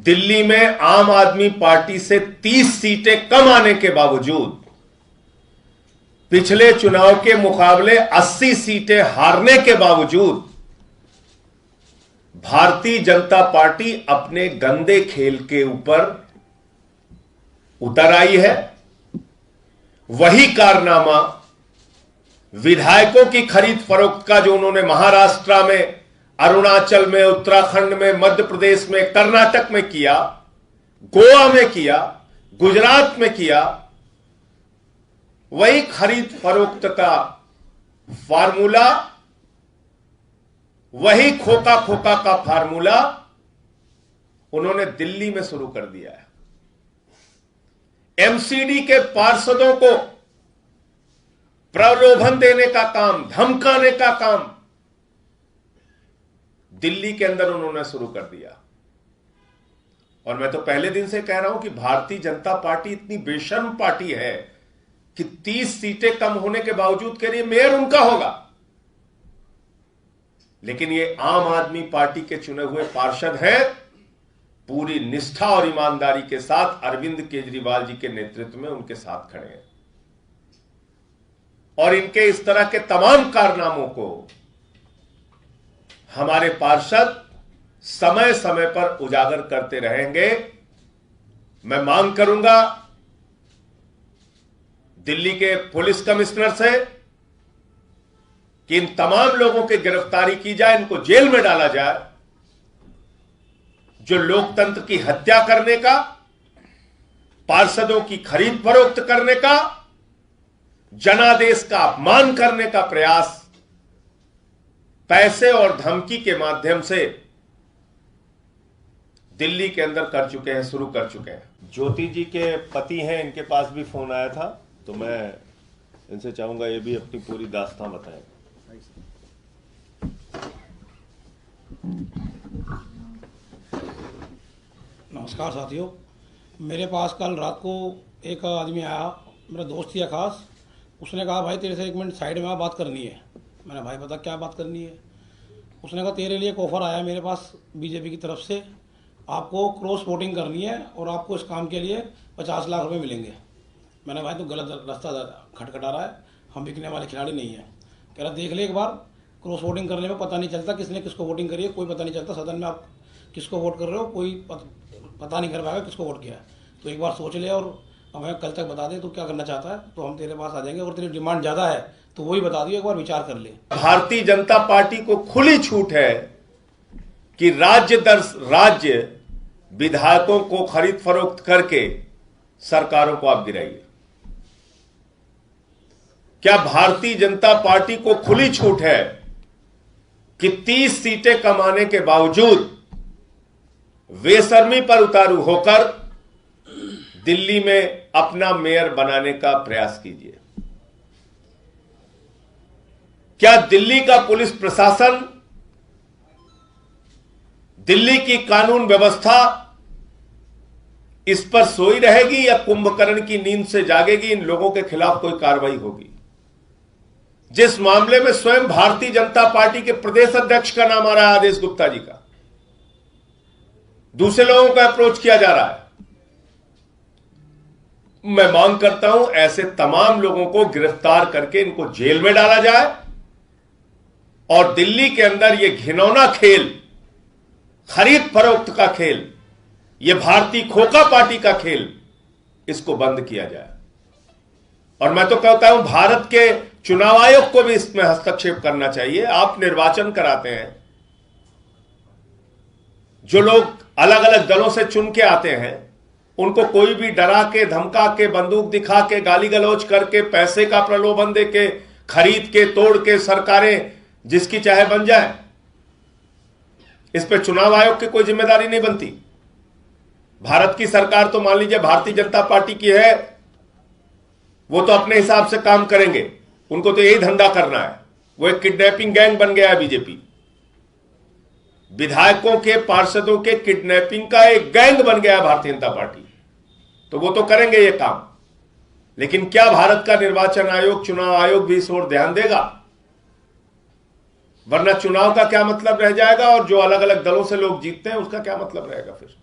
दिल्ली में आम आदमी पार्टी से 30 सीटें कम आने के बावजूद पिछले चुनाव के मुकाबले 80 सीटें हारने के बावजूद भारतीय जनता पार्टी अपने गंदे खेल के ऊपर उतर आई है। वही कारनामा विधायकों की खरीद फरोख्त का जो उन्होंने महाराष्ट्र में, अरुणाचल में, उत्तराखंड में, मध्य प्रदेश में, कर्नाटक में किया, गोवा में किया, गुजरात में किया, वही खरीद फरोख्त का फार्मूला, वही खोका खोका का फार्मूला उन्होंने दिल्ली में शुरू कर दिया है। एमसीडी के पार्षदों को प्रलोभन देने का काम, धमकाने का काम दिल्ली के अंदर उन्होंने शुरू कर दिया। और मैं तो पहले दिन से कह रहा हूं कि भारतीय जनता पार्टी इतनी बेशर्म पार्टी है कि 30 सीटें कम होने के बावजूद कह रही है मेयर उनका होगा। लेकिन ये आम आदमी पार्टी के चुने हुए पार्षद हैं, पूरी निष्ठा और ईमानदारी के साथ अरविंद केजरीवाल जी के नेतृत्व में उनके साथ खड़े हैं और इनके इस तरह के तमाम कारनामों को हमारे पार्षद समय समय पर उजागर करते रहेंगे। मैं मांग करूंगा दिल्ली के पुलिस कमिश्नर से कि इन तमाम लोगों की गिरफ्तारी की जाए, इनको जेल में डाला जाए। जो लोकतंत्र की हत्या करने का, पार्षदों की खरीद फरोख्त करने का, जनादेश का अपमान करने का प्रयास पैसे और धमकी के माध्यम से दिल्ली के अंदर कर चुके हैं, शुरू कर चुके हैं। ज्योति जी के पति हैं, इनके पास भी फोन आया था, तो मैं इनसे चाहूंगा ये भी अपनी पूरी दास्तां बताएं। नमस्कार साथियों, मेरे पास कल रात को एक आदमी आया, मेरा दोस्त ही खास। उसने कहा भाई तेरे से 1 मिनट साइड में बात करनी है। मैंने भाई बता क्या बात करनी है। उसने कहा तेरे लिए एक ऑफ़र आया मेरे पास बीजेपी की तरफ से, आपको क्रॉस वोटिंग करनी है और आपको इस काम के लिए 50 लाख रुपए मिलेंगे। मैंने भाई तो गलत रास्ता खटखटा रहा है, हम बिकने वाले खिलाड़ी नहीं हैं। कह रहा देख ले एक बार, क्रॉस वोटिंग करने में पता नहीं चलता किसने किसको वोटिंग करी है, कोई पता नहीं चलता सदन में आप किसको वोट कर रहे हो, कोई पता नहीं कर पाएगा किसको वोट किया है। तो एक बार सोच ले और हमें कल तक बता दे तो क्या करना चाहता है, तो हम तेरे पास आ जाएंगे। अगर तेरी डिमांड ज़्यादा है तो वही बता दियो, एक बार विचार कर ले। भारतीय जनता पार्टी को खुली छूट है कि राज्य दर राज्य विधायकों को खरीद फरोख्त करके सरकारों को आप गिराइए। क्या भारतीय जनता पार्टी को खुली छूट है कि 30 सीटें कमाने के बावजूद बेशर्मी पर उतारू होकर दिल्ली में अपना मेयर बनाने का प्रयास कीजिए? क्या दिल्ली का पुलिस प्रशासन, दिल्ली की कानून व्यवस्था इस पर सोई रहेगी या कुंभकर्ण की नींद से जागेगी? इन लोगों के खिलाफ कोई कार्रवाई होगी? जिस मामले में स्वयं भारतीय जनता पार्टी के प्रदेश अध्यक्ष का नाम आ रहा है, आदेश गुप्ता जी का, दूसरे लोगों को अप्रोच किया जा रहा है। मैं मांग करता हूं ऐसे तमाम लोगों को गिरफ्तार करके इनको जेल में डाला जाए और दिल्ली के अंदर यह घिनौना खेल, खरीद फरोख्त का खेल, यह भारतीय खोखा पार्टी का खेल, इसको बंद किया जाए। और मैं तो कहता हूं भारत के चुनाव आयोग को भी इसमें हस्तक्षेप करना चाहिए। आप निर्वाचन कराते हैं, जो लोग अलग अलग दलों से चुन के आते हैं उनको कोई भी डरा के, धमका के, बंदूक दिखा के, गाली गलौज करके, पैसे का प्रलोभन दे के, खरीद के, तोड़ के सरकारें जिसकी चाहे बन जाए, इस पे चुनाव आयोग की कोई जिम्मेदारी नहीं बनती। भारत की सरकार तो मान लीजिए भारतीय जनता पार्टी की है, वो तो अपने हिसाब से काम करेंगे, उनको तो यही धंधा करना है। वो एक किडनैपिंग गैंग बन गया है बीजेपी, विधायकों के, पार्षदों के किडनैपिंग का एक गैंग बन गया है भारतीय जनता पार्टी। तो वो तो करेंगे ये काम, लेकिन क्या भारत का निर्वाचन आयोग, चुनाव आयोग भी इस ओर ध्यान देगा? वरना चुनाव का क्या मतलब रह जाएगा और जो अलग अलग दलों से लोग जीतते हैं उसका क्या मतलब रहेगा फिर?